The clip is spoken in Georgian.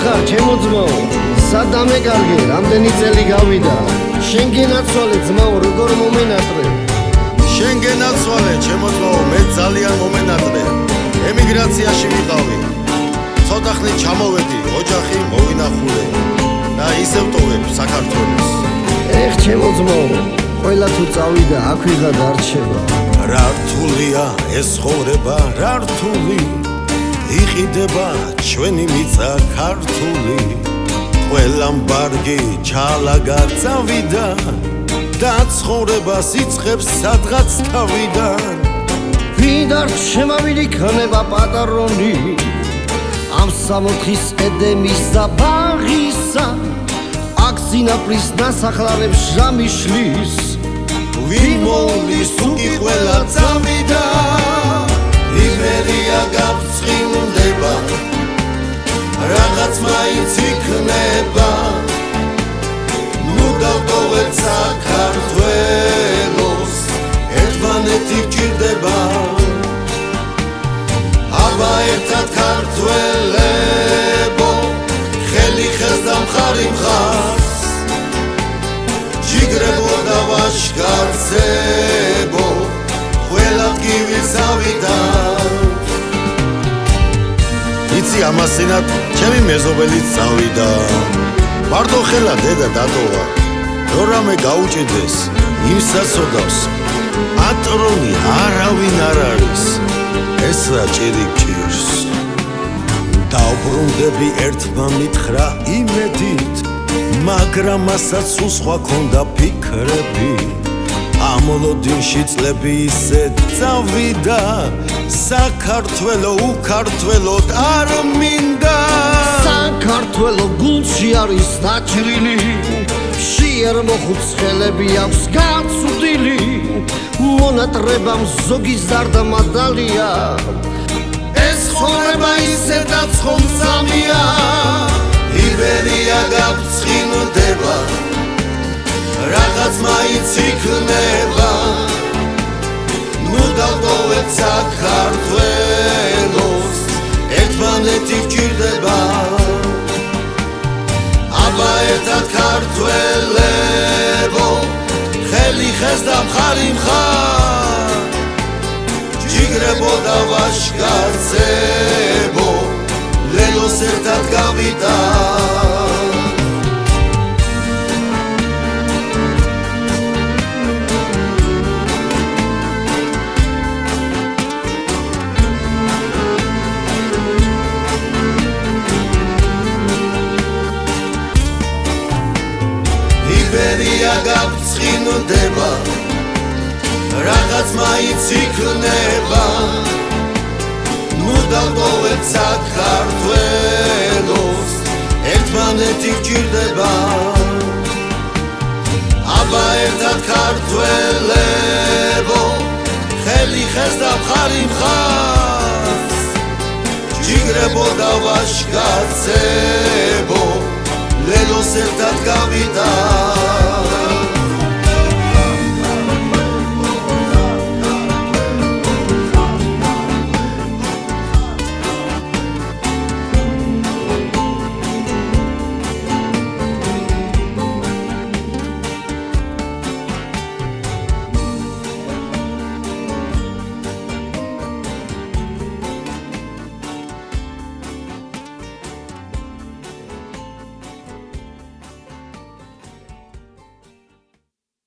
ხარ ჩემო ძმაო სადამე კარგი რამდენი წელი გავიდა შენ გენაცვალე ძმაო როგორ მომენატრე შენ გენაცვალე ჩემო ძმაო მე ძალიან მომენატრე ემიგრაციაში ვიყავი ცოტა ხნით ჩამოვედი ოჯახი მოვინახულე და ისევ ტოვებ საქართველოს ეხ ჩემო ძმაო ყველა თუ წავიდა აქ ვიღად არ რჩება რა რთულია ეს ცხოვრება რა რთული იყიდება ჩვენი მიწა ქართული ყველა მბარგი ჩალაგა წავიდა და ცხოვრებას იწყებს სადღაც თავიდან ვინ არ შემავიდი ქნება პატარონი ამ სამოთხის ედემის და ბაღისა აქ სინაპრის დასახლარებს ჟამი შლის ვინ მოვლის თუკი ყველა წავიდა იმერია გაბრწყინდება რაღაც მაინც იქნება ნუ დავტოვეთ საქართველოს ერთმანეთი გჭირდება აბა ერთად ქართველებო ხელი ხელს და მხარი მხარს ჯიგრებო და ვაშკარცებო ყველა ტკივილს ავიდან იცი ამასინად ჩემი მეზობელიც წავიდა მარტო ხელა დედა დატოვა რო რამე გაუჭიდეს იმ სასოდავს პატრონი არავინ არ არის ეს რა ჭირი გჭირს დავბრუნდები ერთმა მითხრა იმედით მაგრამ მასაც სულ სხვა ქონდა ფიქრები ამოლოდინში წლები ისე წავიდა საქართველო უქართველოდ არ მინდა საქართველო გულში არის დაჭრილი შეერ მოხუცხელები აქვს გაცუდილი მონატრებამ ზოგის ზარდამა დალია ეს ცხოვრება ისე დაცხომწამია იბერია გაბრწყინდება რაღაც მაინც იქნება ნუ დავტოვეთ საქართველოს ერთმანეთი გჭირდება აბა ერთად ქართველებო ხელი ხელს და მხარი მხარ ჯიგრებო და ვაშკარცებო ლელოს ერთად გავიტან იბერია გაბრწყინდება რაღაც მაინც იქნება ნუ დავტოვეთ საქართველოს ერთმანეთი გჭირდება აბა ერთად ქართველებო ხელი ხელს და მხარი მხარს ჯიგრებო და ვაშკარცებო ლელოს ერთად გავიტან